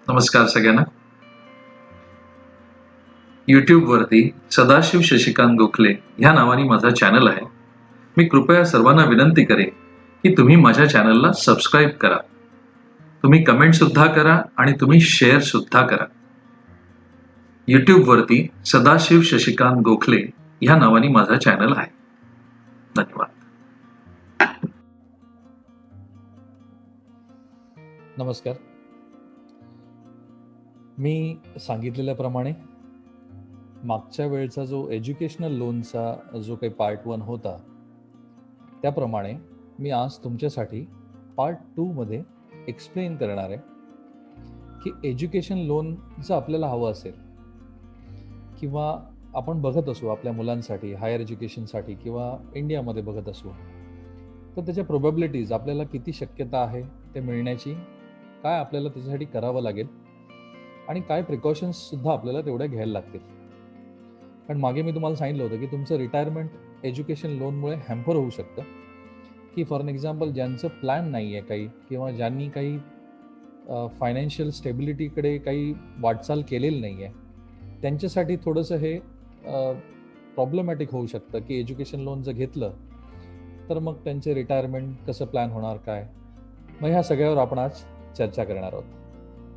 नमस्कार सगळ्यांना. YouTubeवरती सदाशिव शशिकांत गोखले ह्या नावाने माझा चॅनल आहे. मी कृपया सर्वांना विनंती करेन की तुम्ही माझ्या चॅनलला सबस्क्राईब करा. तुम्ही कमेंट सुद्धा करा आणि तुम्ही शेअर सुद्धा करा. YouTubeवरती सदाशिव शशिकांत गोखले ह्या नावाने माझा चॅनल आहे. धन्यवाद. नमस्कार. मी सांगितलेल्याप्रमाणे मागच्या वेळचा जो एज्युकेशनल लोनचा जो काही पार्ट 1 होता, त्याप्रमाणे मी आज तुमच्यासाठी पार्ट 2 मध्ये एक्सप्लेन करणार आहे की एज्युकेशन लोन जर आपल्याला हवं असेल किंवा आपण बघत असू आपल्या मुलांसाठी हायर एज्युकेशनसाठी किंवा इंडियामध्ये बघत असू, तर त्याच्या प्रोबॅबिलिटीज आपल्याला किती शक्यता आहे ते मिळण्याची, काय आपल्याला त्याच्यासाठी करावं लागेल आणि काय प्रिकॉशन्स सुद्धा आपल्याला तेवढ्या घ्यायला लागतील. कारण मागे मी तुम्हाला सांगितलं होतं की तुमचं रिटायरमेंट एज्युकेशन लोनमुळे हॅम्पर होऊ शकतं. की फॉर एन एक्झाम्पल ज्यांचं प्लॅन नाही आहे काही किंवा ज्यांनी काही फायनान्शियल स्टेबिलिटीकडे काही वाटचाल केलेली नाही आहे, त्यांच्यासाठी थोडंसं हे प्रॉब्लेमॅटिक होऊ शकतं की एज्युकेशन लोन जर घेतलं तर मग त्यांचे रिटायरमेंट कसं प्लॅन होणार काय. मग ह्या सगळ्यावर आपण आज चर्चा करणार आहोत.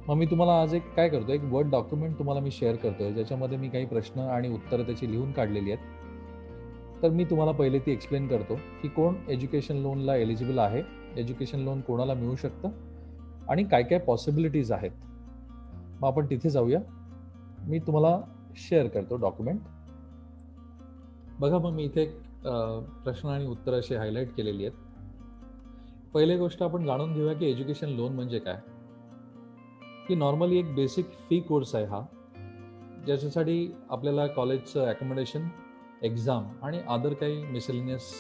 मग मी तुम्हाला आज एक काय करतो, एक वर्ड डॉक्युमेंट तुम्हाला मी शेअर करतोय ज्याच्यामध्ये मी काही प्रश्न आणि उत्तरं त्याची लिहून काढलेली आहेत. तर मी तुम्हाला पहिले ती एक्सप्लेन करतो की कोण एज्युकेशन लोनला एलिजिबल आहे, एज्युकेशन लोन कोणाला मिळू शकतं आणि काय काय पॉसिबिलिटीज आहेत. मग आपण तिथे जाऊया. मी तुम्हाला शेअर करतो डॉक्युमेंट. बघा, मग मी इथे प्रश्न आणि उत्तर असे हायलाईट केलेली आहेत. पहिली गोष्ट आपण जाणून घेऊया की एज्युकेशन लोन म्हणजे काय. की नॉर्मली एक बेसिक फी कोर्स आहे हा, ज्याच्यासाठी आपल्याला कॉलेजचं ॲकोमोडेशन, एक्झाम आणि अदर काही मिसलेनियस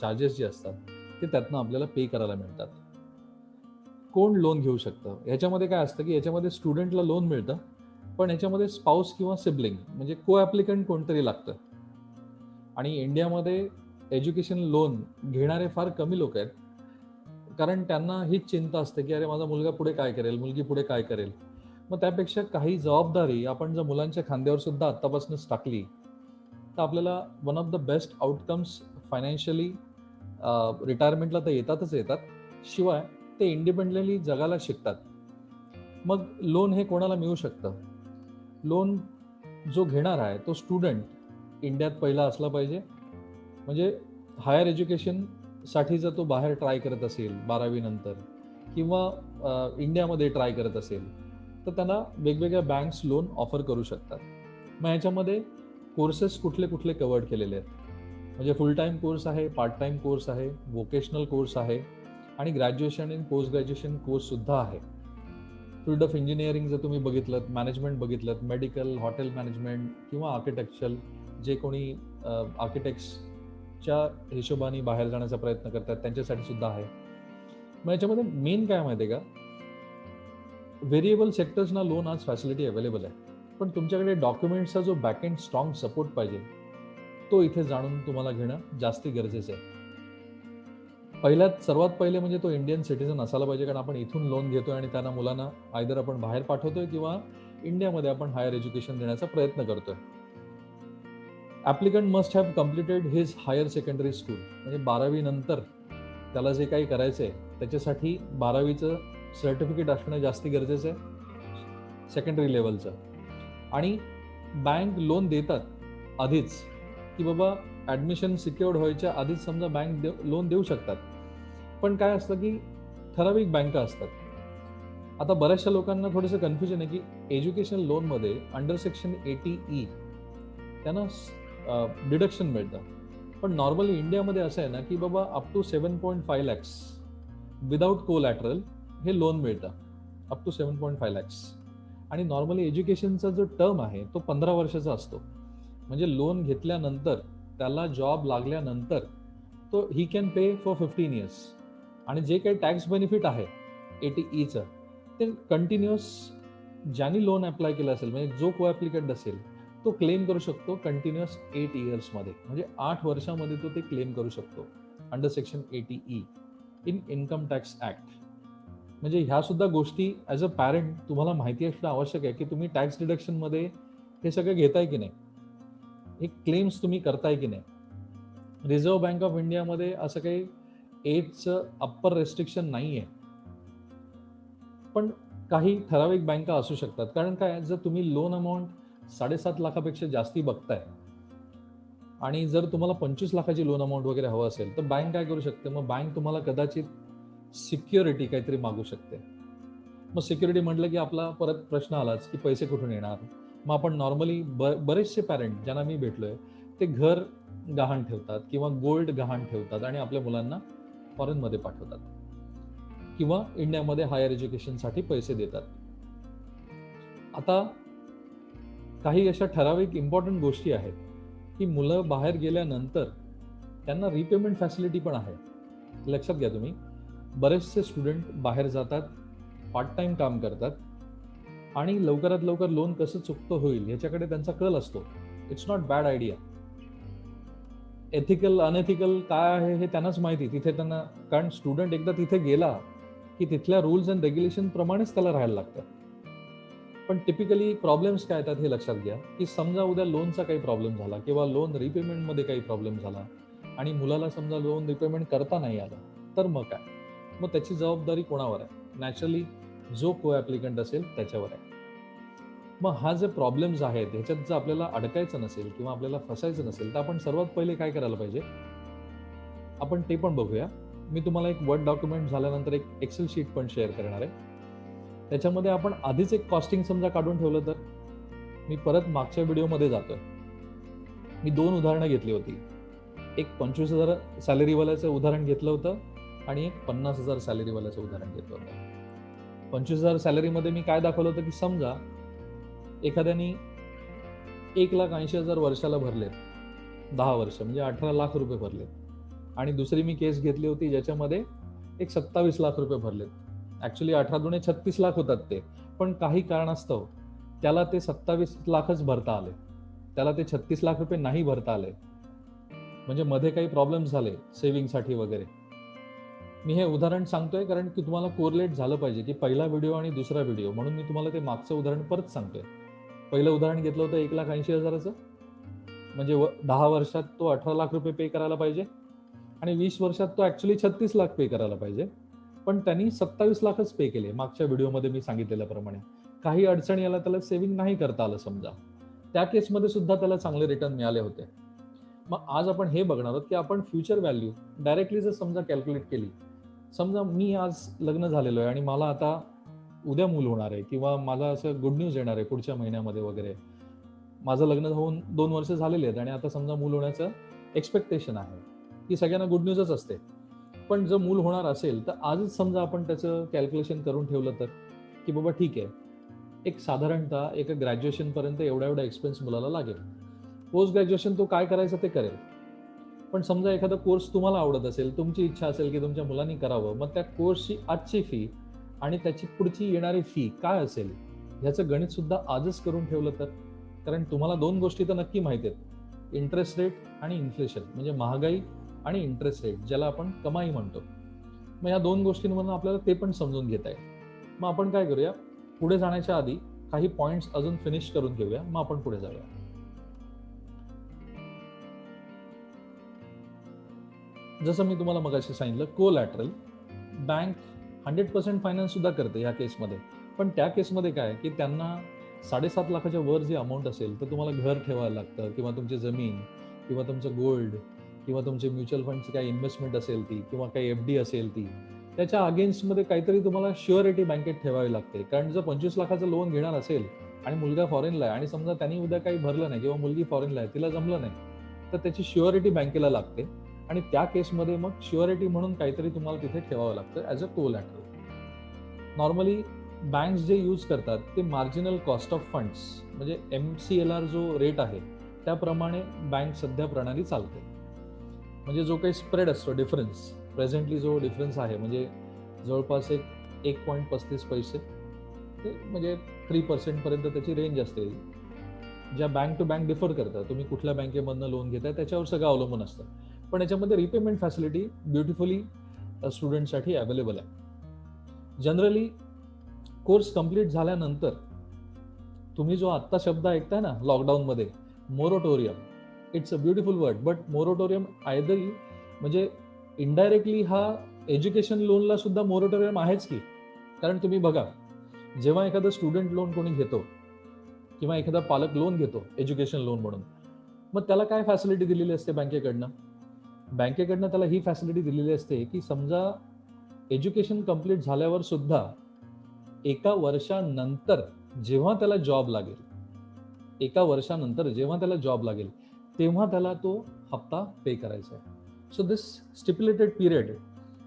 चार्जेस जे असतात ते त्यातनं आपल्याला पे करायला मिळतात. कोण लोन घेऊ शकतं, ह्याच्यामध्ये काय असतं की याच्यामध्ये स्टुडंटला लोन मिळतं, पण ह्याच्यामध्ये स्पाऊस किंवा सिबलिंग म्हणजे को ॲप्लिकंट कोणतरी लागतं. आणि इंडियामध्ये एज्युकेशन लोन घेणारे फार कमी लोक आहेत, कारण त्यांना हीच चिंता असते की अरे माझा मुलगा पुढे काय करेल, मुलगी पुढे काय करेल. मग त्यापेक्षा काही जबाबदारी आपण जर मुलांच्या खांद्यावर सुद्धा आत्तापासूनच टाकली तर आपल्याला one of the best outcomes financially रिटायरमेंटला तर येतात, शिवाय ते इंडिपेंडेंटली जगायला शिकतात. मग लोन हे कोणाला मिळू शकतं. लोन जो घेणार आहे तो स्टुडंट इंडियात पहिला असला पाहिजे. म्हणजे हायर एज्युकेशनसाठी जर तो बाहेर ट्राय करत असेल 12वी नंतर किंवा इंडियामध्ये ट्राय करत असेल तर त्यांना वेगवेगळ्या बँक्स लोन ऑफर करू शकतात. मग ह्याच्यामध्ये कोर्सेस कुठले कुठले कवर्ड केलेले आहेत, म्हणजे फुल टाईम कोर्स आहे, पार्ट टाईम कोर्स आहे, वोकेशनल कोर्स आहे आणि ग्रॅज्युएशन इन पोस्ट ग्रॅज्युएशन कोर्ससुद्धा आहे. फील्ड ऑफ इंजिनिअरिंग जर तुम्ही बघितलं, मॅनेजमेंट बघितलं, मेडिकल, हॉटेल मॅनेजमेंट किंवा आर्किटेक्चरल, जे कोणी आर्किटेक्ट्सच्या हिशोबाने बाहेर जाण्याचा प्रयत्न करतात त्यांच्यासाठी सुद्धा आहे. मग याच्यामध्ये मेन काय माहिती आहे का, व्हेरिएबल सेक्टर्सना लोन आज फॅसिलिटी अवेलेबल आहे, पण तुमच्याकडे डॉक्युमेंट्सचा जो बॅकएंड स्ट्रॉंग सपोर्ट पाहिजे तो इथे जाणून तुम्हाला घेणं जास्त गरजेचं आहे. सर्वात पहिले म्हणजे तो इंडियन सिटीजन असायला पाहिजे, कारण आपण इथून लोन घेतोय आणि त्यांना मुलांना आयदर आपण बाहेर पाठवतोय किंवा इंडियामध्ये आपण हायर एज्युकेशन देण्याचा प्रयत्न करतोय. Applicant must have completed his higher secondary school, म्हणजे 12वी नंतर त्याला जे काही करायचं आहे त्याच्यासाठी 12वीचं सर्टिफिकेट असणं जास्त गरजेचं आहे सेकंडरी लेवलचं. आणि बँक लोन देतात आधीच की बाबा ॲडमिशन सिक्युअर्ड व्हायच्या आधीच समजा बँक लोन देऊ शकतात. पण काय असतं की ठराविक बँका असतात. आता बऱ्याचशा लोकांना थोडंसं कन्फ्युजन आहे की एज्युकेशन लोनमध्ये अंडर सेक्शन 80E त्यांना डिडक्शन मिळतं, पण नॉर्मली इंडियामध्ये असं आहे ना की बाबा up to 7.5 lakhs without collateral हे लोन मिळतं, अप टू 7.5 lakhs. आणि नॉर्मली एज्युकेशनचा जो टर्म आहे तो 15 वर्षाचा असतो. म्हणजे लोन घेतल्यानंतर त्याला जॉब लागल्यानंतर तो he can pay for 15 years. आणि जे काही टॅक्स बेनिफिट आहे 80Eचं ते कंटिन्युअस ज्यांनी लोन अप्लाय केलं असेल, म्हणजे जो को ॲप्लिकंट असेल तो क्लेम करू शकतो कंटिन्युअस 8 yearsमध्ये, म्हणजे 8 वर्षामध्ये तो ते क्लेम करू शकतो under section 80E in income tax act. म्हणजे ह्या सुद्धा गोष्टी ॲज अ पॅरेंट तुम्हाला माहिती असणं आवश्यक आहे की तुम्ही टॅक्स डिडक्शनमध्ये हे सगळं घेताय की नाही, हे क्लेम्स तुम्ही करताय की नाही. रिझर्व्ह बँक ऑफ इंडियामध्ये असं काही एजचं अप्पर रेस्ट्रिक्शन नाही आहे, पण काही ठराविक बँका असू शकतात. कारण काय, जर तुम्ही लोन अमाऊंट 7.5 लाखापेक्षा जास्ती बघताय आणि जर तुम्हाला 25 लाखाची लोन अमाऊंट वगैरे हवं असेल, तर बँक काय करू शकते, मग बँक तुम्हाला कदाचित सिक्युरिटी काहीतरी मागू शकते. मग सिक्युरिटी म्हटलं की आपला परत प्रश्न आलाच की पैसे कुठून येणार. मग आपण नॉर्मली बरेचसे पॅरेंट ज्यांना मी भेटलोय, ते घर गहाण ठेवतात किंवा गोल्ड गहाण ठेवतात आणि आपल्या मुलांना फॉरेनमध्ये पाठवतात किंवा इंडियामध्ये हायर एज्युकेशनसाठी पैसे देतात. आता काही अशा ठराविक इम्पॉर्टंट गोष्टी आहेत की मुलं बाहेर गेल्यानंतर त्यांना रिपेमेंट फॅसिलिटी पण आहे. लक्षात घ्या तुम्ही, बरेचसे स्टुडंट बाहेर जातात, पार्ट टाइम काम करतात आणि लवकरात लवकर लोन कसं चुकतं होईल याच्याकडे त्यांचा कल असतो. It's not bad idea. Ethical unethical काय आहे हे त्यांनाच माहिती तिथे त्यांना, कारण स्टुडंट एकदा तिथे गेला की तिथल्या रूल्स अँड रेग्युलेशन प्रमाणेच त्याला राहायला लागतं. पण टिपिकली प्रॉब्लेम्स काय येतात हे लक्षात घ्या, की समजा उद्या लोनचा काही प्रॉब्लेम झाला किंवा लोन रिपेमेंटमध्ये काही प्रॉब्लेम झाला आणि मुलाला समजा लोन रिपेमेंट करता नाही आलं, तर मग काय? मग त्याची जबाबदारी कोणावर आहे? नॅचरली जो को ॲप्लिकंट असेल त्याच्यावर आहे. मग हा जे प्रॉब्लेम्स आहेत ह्याच्यात जर आपल्याला अडकायचं नसेल किंवा आपल्याला फसायचं नसेल, तर आपण सर्वात पहिले काय करायला पाहिजे, आपण ते पण बघूया. मी तुम्हाला एक वर्ड डॉक्युमेंट झाल्यानंतर एक एक्सेल शीट पण शेअर करणार आहे. त्याच्यामध्ये आपण आधीच एक कॉस्टिंग समजा काढून ठेवलं तर. मी परत मागच्या व्हिडिओमध्ये जातोय. मी 2 उदाहरणं घेतली होती. एक 25,000 सॅलरीवाल्याचं उदाहरण घेतलं होतं आणि एक 50,000 सॅलरीवाल्याचं उदाहरण घेतलं होतं. 25,000 सॅलरीमध्ये मी काय दाखवलं होतं, की समजा एखाद्याने 1,80,000 वर्षाला भरलेत, 10 वर्ष म्हणजे 18 लाख रुपये भरलेत. आणि दुसरी मी केस घेतली होती ज्याच्यामध्ये एक 27 लाख रुपये भरलेत. ॲक्च्युली 18 दुणे 36 लाख होतात ते, पण काही कारणास्तव त्याला ते 27 लाखच भरता आले, त्याला ते 36 लाख रुपये नाही भरता आले. म्हणजे मध्ये काही प्रॉब्लेम्स झाले सेव्हिंगसाठी वगैरे. मी हे उदाहरण सांगतोय कारण की तुम्हाला कोरिलेट झालं पाहिजे की पहिला व्हिडिओ आणि दुसरा व्हिडिओ, म्हणून मी तुम्हाला ते मागचं उदाहरण परत सांगतोय. पहिलं उदाहरण घेतलं होतं 1,80,000चं, म्हणजे 10 वर्षात तो 18 लाख रुपये पे करायला पाहिजे आणि 20 वर्षात तो ॲक्च्युली 36 लाख पे करायला पाहिजे, पण त्यांनी 27 लाखच पे केले मागच्या व्हिडिओमध्ये मी सांगितलेल्याप्रमाणे. काही अडचणी आल्या, त्याला सेव्हिंग नाही करता आलं समजा, त्या केसमध्ये सुद्धा त्याला चांगले रिटर्न मिळाले होते. मग आज आपण हे बघणार आहोत की आपण फ्युचर व्हॅल्यू डायरेक्टली जर समजा कॅल्क्युलेट केली, समजा मी आज लग्न झालेलो आहे आणि मला आता उद्या मूल होणार आहे किंवा मला असं गुड न्यूज येणार आहे पुढच्या महिन्यामध्ये वगैरे. माझं लग्न होऊन 2 वर्ष झालेली आहेत आणि आता समजा मूल होण्याचं एक्सपेक्टेशन आहे. ही सगळ्यांना गुड न्यूजच असते. पण जर मूल होणार असेल तर आजच समजा आपण त्याचं कॅल्क्युलेशन करून ठेवलं तर, की बाबा ठीक आहे, एक साधारणतः एका ग्रॅज्युएशनपर्यंत एवढा एक्सपेन्स मुलाला लागेल. पोस्ट ग्रॅज्युएशन तो काय करायचं ते करेल. पण समजा एखादा कोर्स तुम्हाला आवडत असेल, तुमची इच्छा असेल की तुमच्या मुलांनी करावं, मग त्या कोर्सची आजची फी आणि त्याची पुढची येणारी फी काय असेल ह्याचं गणित सुद्धा आजच करून ठेवलं तर. कारण तुम्हाला 2 गोष्टी तर नक्की माहिती आहेत, इंटरेस्ट रेट आणि इन्फ्लेशन, म्हणजे महागाई आणि इंटरेस्ट रेट, ज्याला आपण कमाई म्हणतो. मग या 2 गोष्टींमधून आपल्याला ते पण समजून घेता येईल. मग आपण काय करूया, पुढे जाण्याच्या आधी काही पॉइंट्स अजून फिनिश करून घेऊया, मग आपण पुढे जाऊया. जसं मी तुम्हाला मगाशी सांगितलं, कोलॅटरल बँक 100% फायनान्स सुद्धा करते ह्या केसमध्ये. पण त्या केसमध्ये काय की त्यांना 7.5 लाखाच्या वर जी अमाऊंट असेल तर तुम्हाला घर ठेवायला लागतं किंवा तुमची जमीन किंवा तुमचं गोल्ड किंवा तुमचे म्युच्युअल फंडची काही इन्व्हेस्टमेंट असेल ती किंवा काही FD असेल ती, त्याच्या अगेन्स्टमध्ये काहीतरी तुम्हाला शुअरिटी बँकेत ठेवावी लागते. कारण जर 25 लाखाचं लोन घेणार असेल आणि मुलगा फॉरेनला आहे आणि समजा त्यांनी उद्या काही भरलं नाही किंवा मुलगी फॉरेनला आहे, तिला जमलं नाही, तर त्याची शुअरिटी बँकेला लागते आणि त्या केसमध्ये मग शुअरिटी म्हणून काहीतरी तुम्हाला तिथे ठेवावं लागतं as a collateral. Normally banks जे यूज करतात ते मार्जिनल कॉस्ट ऑफ फंड्स, म्हणजे MCLR जो रेट आहे त्याप्रमाणे बँक सध्या प्रणाली चालते. म्हणजे जो काही स्प्रेड असतो, डिफरन्स, प्रेझेंटली जो डिफरन्स आहे म्हणजे जवळपास 1.35 पैसे ते म्हणजे 3% पर्यंत त्याची रेंज असते. ज्या बँक टू बँक डिफर करतात, तुम्ही कुठल्या बँकेमधनं लोन घेताय त्याच्यावर सगळं अवलंबून असतं. पण याच्यामध्ये रिपेमेंट फॅसिलिटी ब्युटिफुली स्टुडंटसाठी अवेलेबल आहे. जनरली कोर्स कंप्लीट झाल्यानंतर तुम्ही जो आत्ता शब्द ऐकताय ना लॉकडाऊनमध्ये, moratorium, it's a beautiful word, but moratorium आयदरी म्हणजे इनडायरेक्टली हा एज्युकेशन लोनला सुद्धा मोरोटोरियम आहेच की. कारण तुम्ही बघा, जेव्हा एखादा स्टुडंट लोन कोणी घेतो किंवा एखादा पालक लोन घेतो एज्युकेशन लोन म्हणून, मग त्याला काय फॅसिलिटी दिलेली असते बँकेकडनं? बँकेकडनं त्याला ही फॅसिलिटी दिलेली असते की समजा एज्युकेशन कंप्लीट झाल्यावर सुद्धा एका वर्षानंतर जेव्हा त्याला जॉब लागेल, तेव्हा त्याला तो हप्ता पे करायचा आहे. सो दिस स्टिप्युलेटेड पिरियड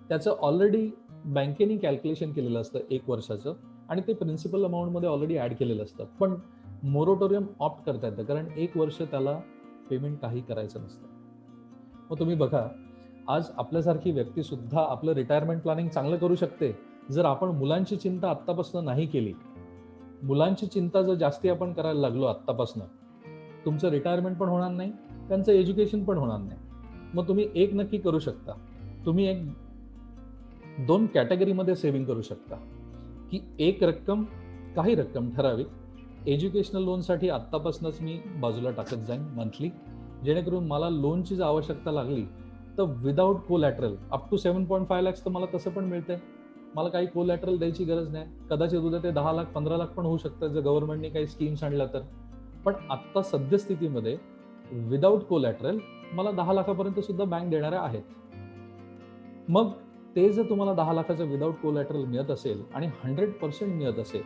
त्याचं ऑलरेडी बँकेने कॅल्क्युलेशन केलेलं असतं 1 वर्षाचं, आणि ते प्रिन्सिपल अमाऊंटमध्ये ऑलरेडी ॲड केलेलं असतं. पण मोरोटोरियम ऑप्ट करता येतं कारण 1 वर्ष त्याला पेमेंट काही करायचं नसतं. मग तुम्ही बघा, आज आपल्यासारखी व्यक्ती सुद्धा आपलं रिटायरमेंट प्लॅनिंग चांगलं करू शकते जर आपण मुलांची चिंता आत्तापासून नाही केली. मुलांची चिंता जर जास्ती आपण करायला लागलो आत्तापासून, तुमचं रिटायरमेंट पण होणार नाही, त्यांचं एज्युकेशन पण होणार नाही. मग तुम्ही एक नक्की करू शकता, तुम्ही एक 2 कॅटेगरीमध्ये सेव्हिंग करू शकता की एक रक्कम, काही रक्कम ठराविक एज्युकेशनल लोनसाठी आत्तापासूनच मी बाजूला टाकत जाईन मंथली, जेणेकरून मला लोनची जर आवश्यकता लागली तर without collateral up to 7.5 lakhs तर मला तसं पण मिळतंय. मला काही कोलॅटरल द्यायची गरज नाही. कदाचित उद्या ते 10 लाख 15 लाख पण होऊ शकतात जर गव्हर्नमेंटने काही स्कीम्स आणल्या तर. पण आत्ता सद्यस्थितीमध्ये विदाऊट कोलॅटरल मला 10 लाखापर्यंत सुद्धा बँक देणाऱ्या आहेत. मग ते जर तुम्हाला 10 लाखाचं विदाऊट कोलॅटरल मिळत असेल आणि 100% मिळत असेल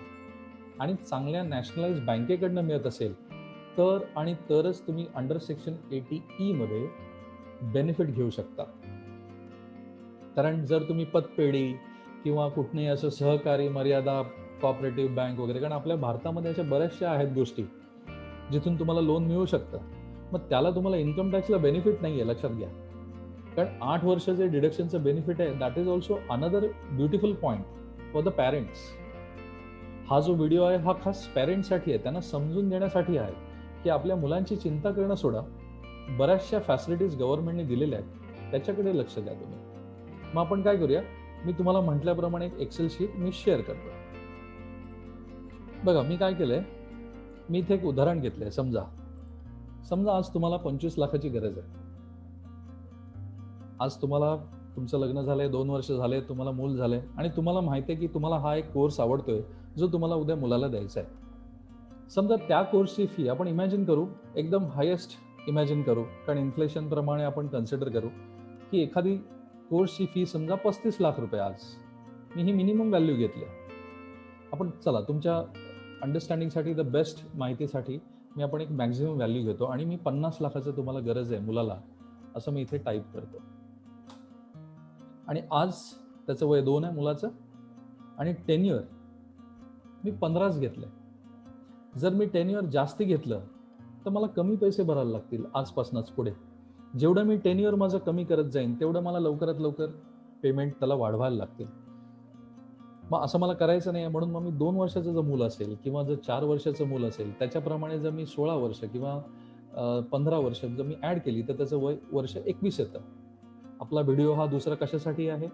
आणि चांगल्या नॅशनलाइज बँकेकडनं मिळत असेल तर आणि तरच तुम्ही अंडर सेक्शन 80E मध्ये बेनिफिट घेऊ शकता. कारण जर तुम्ही पतपेढी किंवा कुठनंही असं सहकारी मर्यादा कॉपरेटिव्ह बँक वगैरे, कारण आपल्या भारतामध्ये अशा बऱ्याचशा आहेत गोष्टी जिथून तुम्हाला लोन मिळू शकतं, मग त्याला तुम्हाला इन्कम टॅक्सला बेनिफिट नाही आहे, लक्षात घ्या. कारण 8 वर्ष जे डिडक्शनचं बेनिफिट आहे, that is also another beautiful point for the parents. हा जो व्हिडिओ आहे हा खास पॅरेंट्ससाठी आहे, त्यांना समजून देण्यासाठी आहे की आपल्या मुलांची चिंता करणं सोडा, बऱ्याचशा फॅसिलिटीज गव्हर्नमेंटने दिलेल्या आहेत, त्याच्याकडे लक्ष द्या तुम्ही. मग आपण काय करूया, मी तुम्हाला म्हटल्याप्रमाणे एक एक्सेल शीट मी शेअर करतो. बघा, मी काय केलंय, मी इथे एक उदाहरण घेतलंय. समजा आज तुम्हाला 25 लाखाची गरज आहे. आज तुम्हाला तुमचं लग्न झालंय, 2 वर्ष झाले, तुम्हाला मूल झालंय आणि तुम्हाला माहिती आहे की तुम्हाला हा एक कोर्स आवडतोय जो तुम्हाला उद्या मुलाला द्यायचा आहे. समजा त्या कोर्सची फी आपण इमॅजिन करू, एकदम हायेस्ट इमॅजिन करू, कारण इन्फ्लेशन प्रमाणे आपण कन्सिडर करू की एखादी कोर्सची फी समजा 35 लाख रुपये. आज मी ही मिनिमम व्हॅल्यू घेतली. आपण चला तुमच्या अंडरस्टँडिंगसाठी, द बेस्ट माहितीसाठी मी आपण एक मॅक्झिमम व्हॅल्यू घेतो आणि मी 50 लाखाचं तुम्हाला गरज आहे मुलाला, असं मी इथे टाईप करतो. आणि आज त्याचं वय 2 आहे मुलाचं आणि टेन्युअर मी 15च घेतलंय. जर मी टेन्युअर जास्ती घेतलं तर मला कमी पैसे भरायला लागतील आजपासूनच पुढे. जेवढं मी टेन्युअर माझं कमी करत जाईन तेवढं मला लवकरात लवकर पेमेंट त्याला वाढवायला लागतील. मग असं मला करायचं नाही, म्हणून मग मी 2 वर्षाचं जर मूल असेल किंवा जर 4 वर्षाचं मूल असेल त्याच्याप्रमाणे जर मी 16 वर्ष किंवा 15 वर्ष जर मी ॲड केली तर त्याचं वय वर्ष 21 येतं. आपला व्हिडिओ हा दुसरा कशासाठी आहे,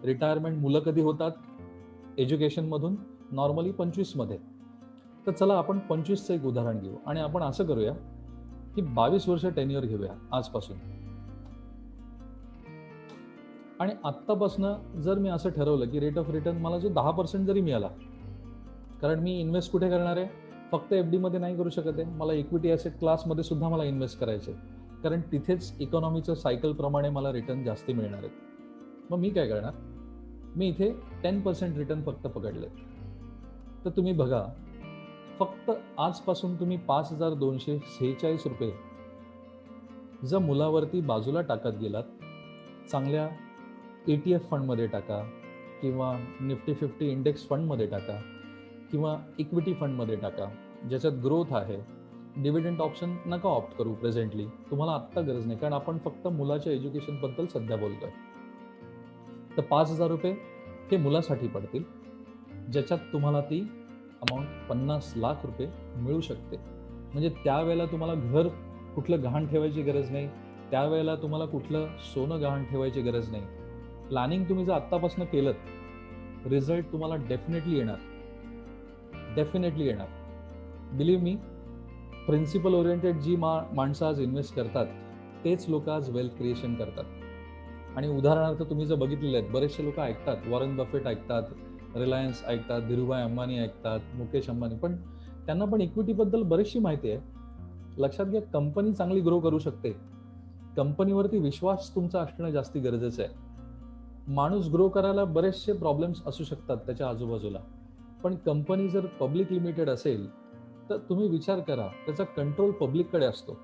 रिटायरमेंट मुलं कधी होतात एज्युकेशनमधून, नॉर्मली 25 मध्ये. तर चला आपण 25चं एक उदाहरण घेऊ आणि आपण असं करूया की 22 वर्ष टेन्युअर घेऊया आजपासून. आणि आत्तापासून जर मी असं ठरवलं की रेट ऑफ रिटर्न मला जो 10% जरी मिळाला, कारण मी इन्व्हेस्ट कुठे करणार आहे, फक्त FD मध्ये नाही करू शकत आहे, मला इक्विटी ॲसेट क्लासमध्ये सुद्धा मला इन्व्हेस्ट करायचे, कारण तिथेच इकॉनॉमीचं सायकल प्रमाणे मला रिटर्न जास्ती मिळणार आहेत. मग मी काय करणार, मी इथे 10% रिटर्न फक्त पकडले. तर तुम्ही बघा, फक्त आजपासून तुम्ही 5,246 रुपये जर मुलावरती बाजूला टाकत गेलात, चांगल्या ETF फंडमध्ये टाका किंवा निफ्टी 50 इंडेक्स फंडमध्ये टाका किंवा इक्विटी फंडमध्ये टाका ज्याच्यात ग्रोथ आहे. डिव्हिडंड ऑप्शन नका ऑप्ट करू प्रेझेंटली, तुम्हाला आत्ता गरज नाही, कारण आपण फक्त मुलाच्या एज्युकेशनबद्दल सध्या बोलतोय. तर 5,000 रुपये हे मुलासाठी पडतील, ज्याच्यात तुम्हाला ती अमाऊंट 50 लाख रुपये मिळू शकते. म्हणजे त्यावेळेला तुम्हाला घर कुठलं गहाण ठेवायची गरज नाही, त्यावेळेला तुम्हाला कुठलं सोनं गहाण ठेवायची गरज नाही. प्लॅनिंग तुम्ही जर आत्तापासून केलं रिझल्ट तुम्हाला डेफिनेटली येणार. बिलीव्ह मी, प्रिन्सिपल ओरिएंटेड जी माणसं आज इन्व्हेस्ट करतात तेच लोक आज वेल्थ क्रिएशन करतात. आणि उदाहरणार्थ तुम्ही जर बघितलेले आहेत, बरेचसे लोक ऐकतात, वॉरेन बफेट ऐकतात, रिलायन्स ऐकतात, धीरूभाई अंबानी ऐकतात, मुकेश अंबानी, पण त्यांना पण इक्विटीबद्दल बरीचशी माहिती आहे. लक्षात घ्या, कंपनी चांगली ग्रो करू शकते, कंपनीवरती विश्वास तुमचा असणं जास्ती गरजेचं आहे. माणूस ग्रो करायला बरेचसे प्रॉब्लेम्स असू शकतात त्याच्या आजूबाजूला, पण कंपनी जर पब्लिक लिमिटेड असेल तर तुम्ही विचार करा, त्याचा कंट्रोल पब्लिककडे असतो.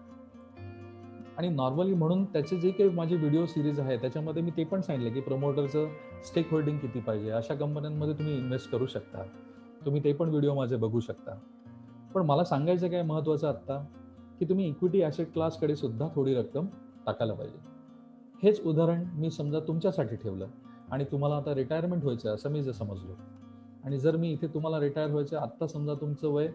आणि नॉर्मली म्हणून त्याचे जे काही माझे व्हिडिओ सिरीज आहे त्याच्यामध्ये मी ते पण सांगितलं की प्रमोटरचं स्टेक होल्डिंग किती पाहिजे, अशा कंपन्यांमध्ये तुम्ही इन्व्हेस्ट करू शकता. तुम्ही ते पण व्हिडिओ माझे बघू शकता. पण मला सांगायचं काय महत्त्वाचं आत्ता, की तुम्ही इक्विटी ॲसेट क्लासकडे सुद्धा थोडी रक्कम टाकायला पाहिजे. हेच उदाहरण मी समजा तुमच्यासाठी ठेवलं आणि तुम्हाला आता रिटायरमेंट व्हायचं आहे असं मी जर समजलो, आणि जर मी इथे तुम्हाला रिटायर व्हायचं आत्ता समजा तुमचं वय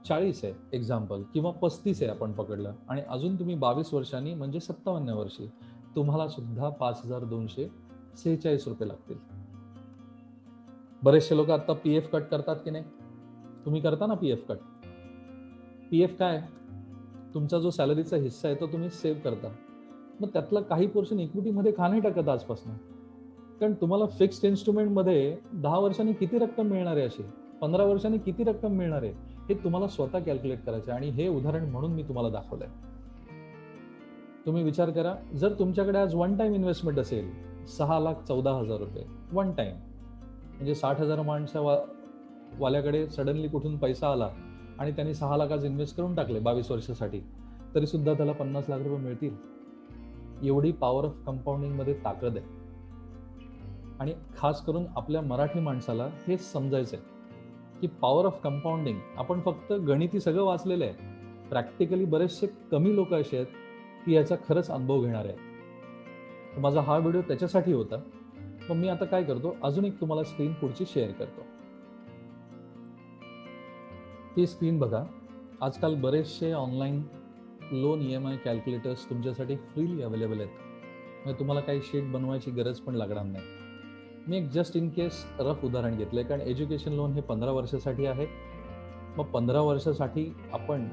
40 आहे एक्झाम्पल, किंवा 35 आहे आपण पकडलं, आणि अजून तुम्ही 22 वर्षांनी म्हणजे 57 वर्षी, तुम्हाला सुद्धा 5,246 रुपये लागतील. बरेचसे लोक आता पीएफ कट करतात की नाही? तुम्ही करता ना पीएफ कट. पीएफ काय? तुमचा जो सॅलरीचा हिस्सा आहे तो तुम्ही सेव्ह करता, मग त्यातला काही पोर्शन इक्विटीमध्ये का नाही टाकत आजपासून? कारण तुम्हाला फिक्स्ड इन्स्ट्रुमेंटमध्ये 10 वर्षांनी किती रक्कम मिळणार आहे, अशी 15 वर्षांनी किती रक्कम मिळणार आहे, हे तुम्हाला स्वतः कॅल्क्युलेट करायचं आहे. आणि हे उदाहरण म्हणून मी तुम्हाला दाखवलंय. तुम्ही विचार करा, जर तुमच्याकडे आज वन टाइम इन्व्हेस्टमेंट असेल 6,14,000 रुपये वन टाइम, म्हणजे 60,000 वाल्याकडे सडनली कुठून पैसा आला आणि त्यांनी 6 लाख आज इन्व्हेस्ट करून टाकले 22 वर्षासाठी, तरी सुद्धा त्याला 50 लाख रुपये मिळतील. एवढी पॉवर ऑफ कंपाऊंडिंगमध्ये ताकद आहे. आणि खास करून आपल्या मराठी माणसाला हे समजायचं आहे की पॉवर ऑफ कंपाऊंडिंग, आपण फक्त गणिती सगळं वाचलेलं आहे, प्रॅक्टिकली बरेचसे कमी लोक असे आहेत की याचा खरंच अनुभव घेणार आहेत. तर माझा हा व्हिडिओ त्याच्यासाठी होता. मग मी आता काय करतो, अजून एक तुम्हाला स्क्रीन पुढची शेअर करतो. ही स्क्रीन बघा. आजकाल बरेचसे ऑनलाईन लोन EMI कॅल्क्युलेटर्स तुमच्यासाठी फ्रीली अवेलेबल आहेत, म्हणजे तुम्हाला काही शीट बनवायची गरज पण लागणार नाही. मी एक जस्ट इन केस रफ उदाहरण घेतलंय, कारण एज्युकेशन लोन हे 15 वर्षासाठी आहे. मग 15 वर्षासाठी आपण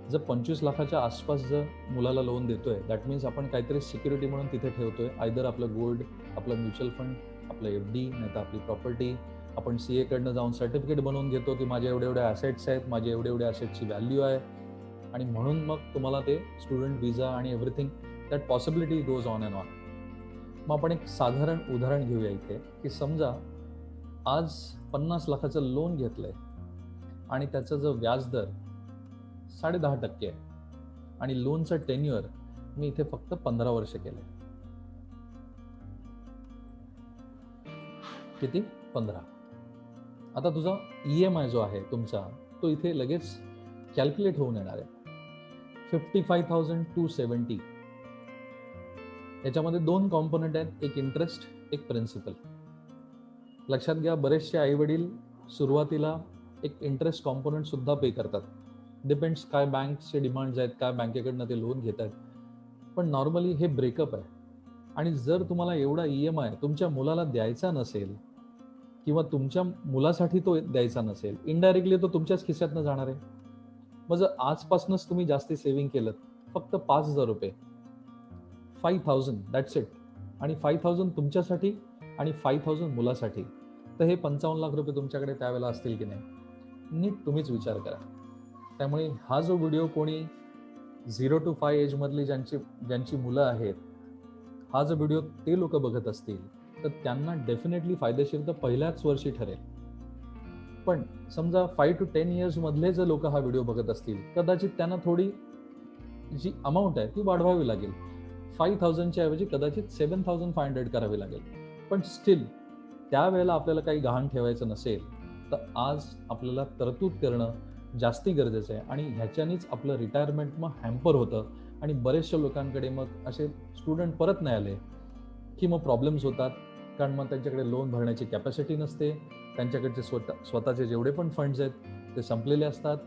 जर 25 लाखाच्या आसपास जर मुलाला लोन देतोय, दॅट मीन्स आपण काहीतरी सिक्युरिटी म्हणून तिथे ठेवतोय, आयदर आपलं गोल्ड, आपलं म्युच्युअल फंड, आपलं FD, नाही तर आपली प्रॉपर्टी. आपण CA कडनं जाऊन सर्टिफिकेट बनवून घेतो की माझे एवढे एवढे ॲसेट्स आहेत, माझे एवढे एवढे ॲसेट्सची व्हॅल्यू आहे, आणि म्हणून मग तुम्हाला ते स्टुडंट विजा आणि everything that possibility goes on and on. मग आपण एक साधारण उदाहरण घेऊया इथे, की समजा आज 50 लाखाचं लोन घेतलंय आणि त्याचा जो व्याजदर 10.5% आहे, आणि लोनचं टेन्युअर मी इथे फक्त 15 वर्ष केलंय. किती? 15. आता तुझा EMI जो आहे तुमचा, तो इथे लगेच कॅल्क्युलेट होऊन येणार आहे. 55,270. याच्यामध्ये 2 कॉम्पोनंट आहेत, एक इंटरेस्ट, एक प्रिन्सिपल. लक्षात घ्या, बरेचसे आईवडील सुरुवातीला एक इंटरेस्ट कॉम्पोनंट सुद्धा पे करतात. डिपेंड्स काय बँकचे डिमांड्स आहेत, काय बँकेकडनं ते लोन घेत आहेत, पण नॉर्मली हे ब्रेकअप आहे. आणि जर तुम्हाला एवढा EMI तुमच्या मुलाला द्यायचा नसेल, किंवा तुमच्या मुलासाठी तो द्यायचा नसेल, इनडायरेक्टली तो तुमच्याच खिशातनं जाणार आहे. मग जर आजपासूनच तुम्ही जास्ती सेव्हिंग केलं, फक्त 5,000 रुपये, 5,000 दॅट्स इट, आणि 5,000 तुमच्यासाठी आणि 5,000 मुलासाठी, तर हे 55 लाख रुपये तुमच्याकडे त्यावेळेला असतील की नाही? नीट तुम्हीच विचार करा. त्यामुळे हा जो व्हिडिओ कोणी 0 to 5 एजमधली ज्यांची मुलं आहेत, हा जो व्हिडिओ ते लोक बघत असतील, तर त्यांना डेफिनेटली फायदेशीर तर पहिल्याच वर्षी ठरेल. पण समजा 5 to 10 इयर्स मधले जर लोक हा व्हिडिओ बघत असतील, कदाचित त्यांना थोडी जी अमाऊंट आहे ती वाढवावी लागेल. 5,000च्या ऐवजी कदाचित 7,500 करावी लागेल. पण स्टील त्यावेळेला आपल्याला काही गहाण ठेवायचं नसेल, तर आज आपल्याला तरतूद करणं जास्ती गरजेचं आहे. आणि ह्याच्यानेच आपलं रिटायरमेंट मग हॅम्पर होतं, आणि बरेचशा लोकांकडे मग असे स्टुडंट परत नाही आले की मग प्रॉब्लेम्स होतात, कारण मग त्यांच्याकडे लोन भरण्याची कॅपॅसिटी नसते, त्यांच्याकडचे स्वतःचे जेवढे पण फंड्स आहेत ते संपलेले असतात.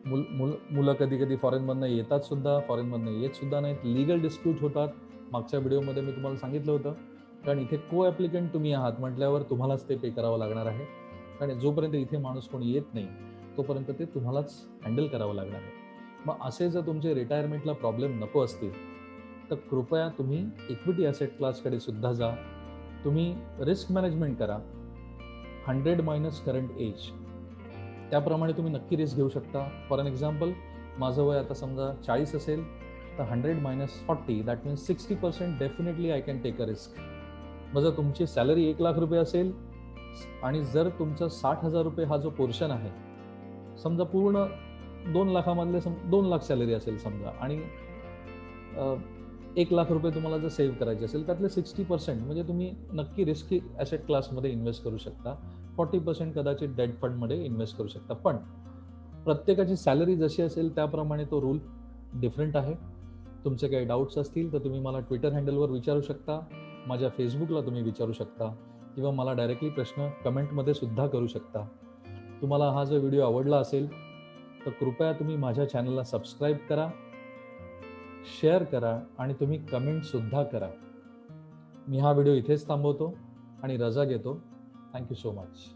मुलं कधी कधी फॉरेनमधनं येतात सुद्धा, फॉरेनमधनं येत सुद्धा नाहीत, लिगल डिस्प्यूट होतात. मागच्या व्हिडिओमध्ये मी तुम्हाला सांगितलं होतं कारण इथे को ॲप्लिकंट तुम्ही आहात म्हटल्यावर तुम्हालाच ते पे करावं लागणार आहे. कारण जोपर्यंत इथे माणूस कोणी येत नाही तोपर्यंत ते तुम्हालाच हँडल करावं लागणार आहे. मग असे जर तुमचे रिटायरमेंटला प्रॉब्लेम नको असतील तर कृपया तुम्ही इक्विटी ॲसेट क्लासकडे सुद्धा जा. तुम्ही रिस्क मॅनेजमेंट करा. 100 मायनस करंट एज त्याप्रमाणे तुम्ही नक्की रिस्क घेऊ शकता. फॉर एन एक्झाम्पल, माझं वय आता समजा 40 असेल तर 100 minus 40 that means 60% definitely I can take a risk. मग जर तुमची सॅलरी 1 लाख रुपये असेल आणि जर तुमचा 60,000 रुपये हा जो पोर्शन आहे, समजा पूर्ण 2 लाखामधले 2 लाख सॅलरी असेल समजा आणि 1 लाख रुपये तुम्हाला जर सेव्ह करायचे असेल त्यातले 60% म्हणजे तुम्ही नक्की रिस्की ॲसेट क्लासमध्ये इन्व्हेस्ट करू शकता. 40% कदाचित डेट फंडमध्ये इन्व्हेस्ट करू शकता. पण प्रत्येकाची सॅलरी जशी असेल त्याप्रमाणे तो रूल डिफरंट आहे. तुमचे काही डाऊट्स असतील तर तुम्ही मला ट्विटर हँडलवर विचारू शकता, माझ्या फेसबुकला तुम्ही विचारू शकता किंवा मला डायरेक्टली प्रश्न कमेंटमध्ये सुद्धा करू शकता. तुम्हाला हा जो व्हिडिओ आवडला असेल तर कृपया तुम्ही माझ्या चॅनलला सबस्क्राईब करा, शेअर करा आणि तुम्ही कमेंटसुद्धा करा. मी हा व्हिडिओ इथेच थांबवतो आणि रजा घेतो. Thank you so much.